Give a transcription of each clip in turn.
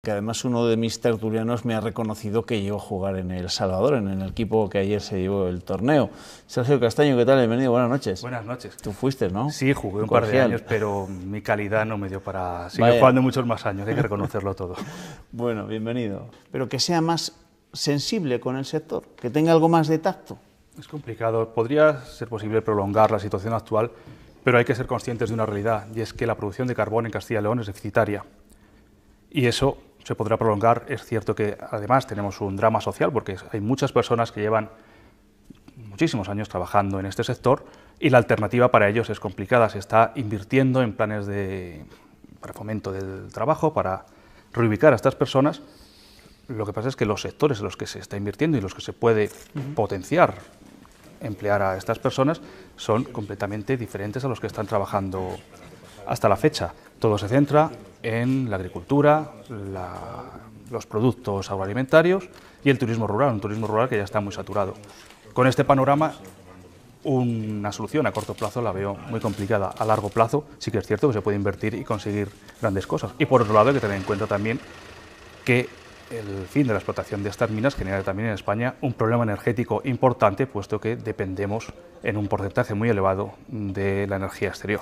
que además uno de mis tertulianos me ha reconocido que llegó a jugar en El Salvador, en el equipo que ayer se llevó el torneo. Sergio Castaño, ¿qué tal? Bienvenido, buenas noches. Buenas noches. Tú fuiste, ¿no? Sí, jugué un par de años, pero mi calidad no me dio para seguir jugando muchos más años, hay que reconocerlo todo. Bueno, bienvenido. Pero que sea más sensible con el sector, que tenga algo más de tacto. Es complicado, podría ser posible prolongar la situación actual, pero hay que ser conscientes de una realidad, y es que la producción de carbón en Castilla y León es deficitaria. Y eso se podrá prolongar. Es cierto que además tenemos un drama social, porque hay muchas personas que llevan muchísimos años trabajando en este sector y la alternativa para ellos es complicada. Se está invirtiendo en planes para fomento del trabajo, para reubicar a estas personas. Lo que pasa es que los sectores en los que se está invirtiendo y los que se puede potenciar emplear a estas personas son completamente diferentes a los que están trabajando hasta la fecha. Todo se centra en la agricultura, los productos agroalimentarios y el turismo rural, un turismo rural que ya está muy saturado. Con este panorama, una solución a corto plazo la veo muy complicada. A largo plazo sí que es cierto que se puede invertir y conseguir grandes cosas. Y por otro lado hay que tener en cuenta también que el fin de la explotación de estas minas genera también en España un problema energético importante, puesto que dependemos en un porcentaje muy elevado de la energía exterior.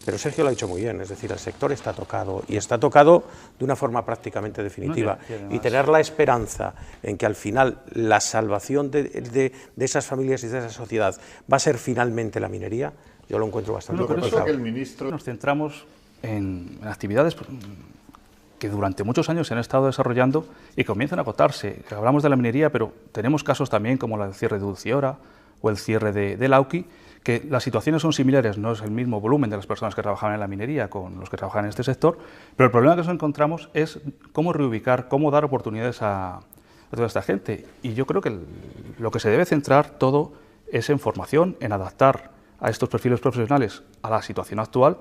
Pero Sergio lo ha dicho muy bien, es decir, el sector está tocado, y está tocado de una forma prácticamente definitiva. Y tener la esperanza en que al final la salvación de esas familias y de esa sociedad va a ser finalmente la minería, yo lo encuentro bastante complicado. Nos centramos en actividades que durante muchos años se han estado desarrollando y comienzan a agotarse. Hablamos de la minería, pero tenemos casos también como el cierre de Ulciora o el cierre de Lauki, que las situaciones son similares, no es el mismo volumen de las personas que trabajaban en la minería con los que trabajan en este sector, pero el problema que nos encontramos es cómo reubicar, cómo dar oportunidades a toda esta gente. Y yo creo que lo que se debe centrar todo es en formación, en adaptar a estos perfiles profesionales a la situación actual,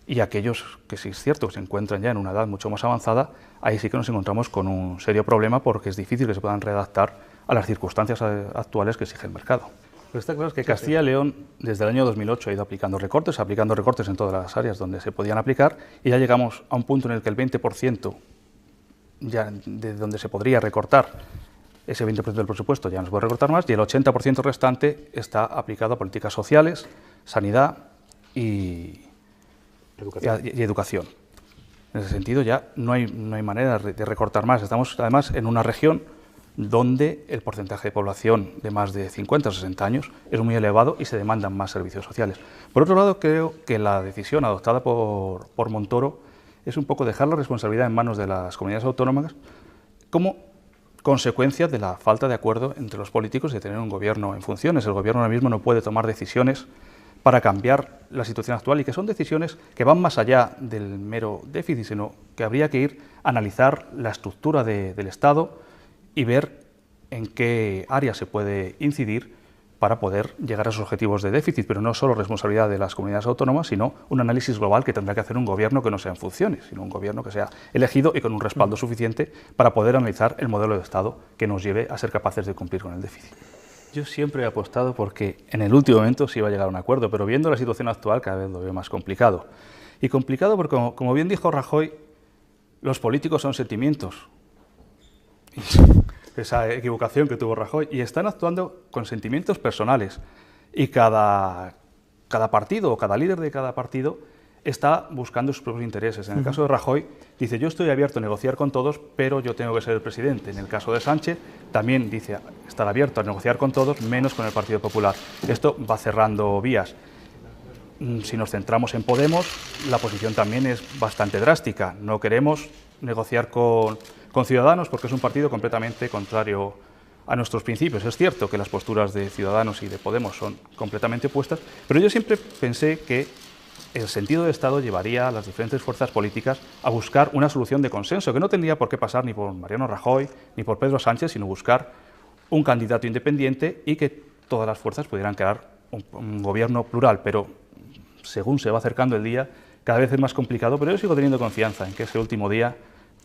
y aquellos que sí es cierto que se encuentran ya en una edad mucho más avanzada, ahí sí que nos encontramos con un serio problema, porque es difícil que se puedan readaptar a las circunstancias actuales que exige el mercado. Lo que está claro es que Castilla y León desde el año 2008 ha ido aplicando recortes en todas las áreas donde se podían aplicar, y ya llegamos a un punto en el que el 20% ya de donde se podría recortar, ese 20% del presupuesto ya no se puede recortar más, y el 80% restante está aplicado a políticas sociales, sanidad y educación. En ese sentido ya no hay manera de recortar más. Estamos además en una región donde el porcentaje de población de más de 50 o 60 años es muy elevado y se demandan más servicios sociales. Por otro lado, creo que la decisión adoptada por Montoro es un poco dejar la responsabilidad en manos de las comunidades autónomas como consecuencia de la falta de acuerdo entre los políticos y de tener un gobierno en funciones. El gobierno ahora mismo no puede tomar decisiones para cambiar la situación actual, y que son decisiones que van más allá del mero déficit, sino que habría que ir a analizar la estructura del Estado y ver en qué áreas se puede incidir para poder llegar a esos objetivos de déficit, pero no solo responsabilidad de las comunidades autónomas, sino un análisis global que tendrá que hacer un gobierno que no sea en funciones, sino un gobierno que sea elegido y con un respaldo suficiente para poder analizar el modelo de Estado que nos lleve a ser capaces de cumplir con el déficit. Yo siempre he apostado porque en el último momento se iba a llegar a un acuerdo, pero viendo la situación actual cada vez lo veo más complicado. Y complicado porque, como bien dijo Rajoy, los políticos son sentimientos. Esa equivocación que tuvo Rajoy, y están actuando con sentimientos personales, y cada partido o cada líder de cada partido está buscando sus propios intereses. En el caso de Rajoy dice: yo estoy abierto a negociar con todos, pero yo tengo que ser el presidente. En el caso de Sánchez también dice estar abierto a negociar con todos, menos con el Partido Popular. Esto va cerrando vías. Si nos centramos en Podemos, la posición también es bastante drástica. No queremos negociar con Ciudadanos porque es un partido completamente contrario a nuestros principios. Es cierto que las posturas de Ciudadanos y de Podemos son completamente opuestas, pero yo siempre pensé que el sentido de Estado llevaría a las diferentes fuerzas políticas a buscar una solución de consenso, que no tendría por qué pasar ni por Mariano Rajoy ni por Pedro Sánchez, sino buscar un candidato independiente y que todas las fuerzas pudieran crear un gobierno plural. Pero según se va acercando el día, cada vez es más complicado, pero yo sigo teniendo confianza en que ese último día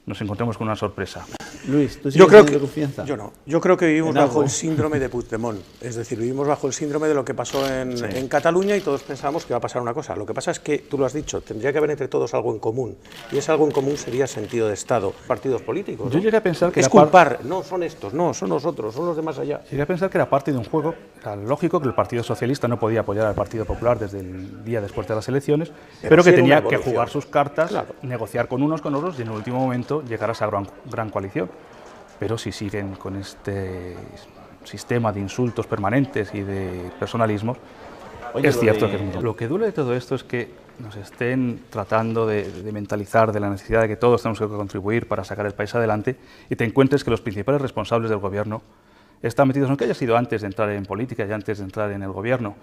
nos encontremos con una sorpresa. Luis, ¿tú Yo sigues creo teniendo que, confianza? yo no. Yo creo que vivimos ¿En algo? bajo el síndrome de Puigdemont. Es decir, vivimos bajo el síndrome de lo que pasó en Cataluña y todos pensábamos que iba a pasar una cosa. Lo que pasa es que, tú lo has dicho, tendría que haber entre todos algo en común. Y ese algo en común sería sentido de Estado. Partidos políticos, ¿no? Yo llegué a pensar que es culpar, no son estos, no, son nosotros, son los de más allá. Llegué a pensar que era parte de un juego. Era lógico que el Partido Socialista no podía apoyar al Partido Popular desde el día después de las elecciones, pero que sí era una tenía que evolución. jugar sus cartas, Claro. negociar con unos, con otros y en el último momento llegar a esa gran coalición. Pero si siguen con este sistema de insultos permanentes y de personalismos, Oye, es lo cierto de- que lo que duele de todo esto es que nos estén tratando de mentalizar de la necesidad de que todos tenemos que contribuir para sacar el país adelante y te encuentres que los principales responsables del gobierno están metidos, no que haya sido antes de entrar en política y antes de entrar en el gobierno,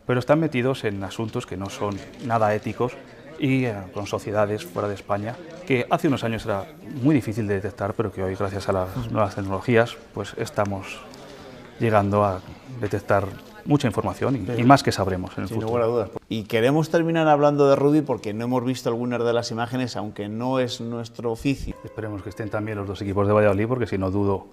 pero están metidos en asuntos que no son nada éticos y con sociedades fuera de España que hace unos años era muy difícil de detectar, pero que hoy, gracias a las nuevas tecnologías, pues estamos llegando a detectar mucha información y más que sabremos en el Sin futuro. lugar a dudas. Y queremos terminar hablando de rugby porque no hemos visto algunas de las imágenes, aunque no es nuestro oficio. Esperemos que estén también los dos equipos de Valladolid, porque si no dudo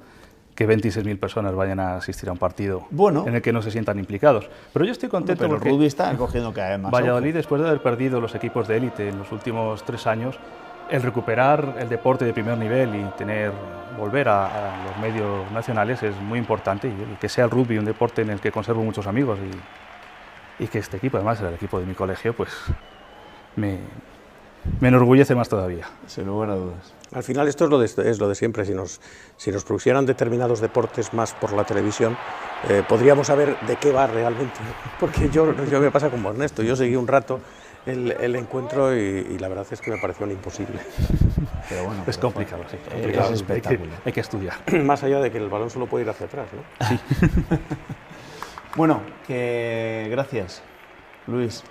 que 26.000 personas vayan a asistir a un partido Bueno. en el que no se sientan implicados. Pero yo estoy contento Pero el porque rugby está cogiendo cada vez más Valladolid, auge. después de haber perdido los equipos de élite en los últimos 3 años, el recuperar el deporte de primer nivel y volver a los medios nacionales es muy importante, y que sea el rugby un deporte en el que conservo muchos amigos y que este equipo, además era el equipo de mi colegio, pues me enorgullece más todavía. Sin lugar a dudas. Al final esto es lo de siempre. Si nos pusieran determinados deportes más por la televisión, podríamos saber de qué va realmente, ¿no? Porque yo me pasa como Ernesto, yo seguí un rato el encuentro y la verdad es que me pareció un imposible. Pero bueno, Es complicado, sí. es complicado. espectacular. Hay que estudiar. Más allá de que el balón solo puede ir hacia atrás, ¿no? Bueno, que gracias, Luis.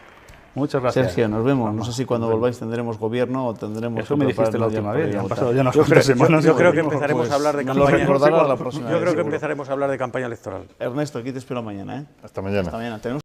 Muchas gracias. Sergio, nos vemos. No sé si cuando volváis tendremos gobierno o tendremos... Eso que me dijiste la prepararnos ya última para vez, ir a han votar. pasado ya unas Yo cuantas semanas. creo que Bueno, empezaremos pues a hablar de nos lo campaña. recordarás la próxima Yo vez, creo que seguro. empezaremos a hablar de campaña electoral. Ernesto, aquí te espero mañana, ¿eh? Hasta mañana. Hasta mañana. Tenemos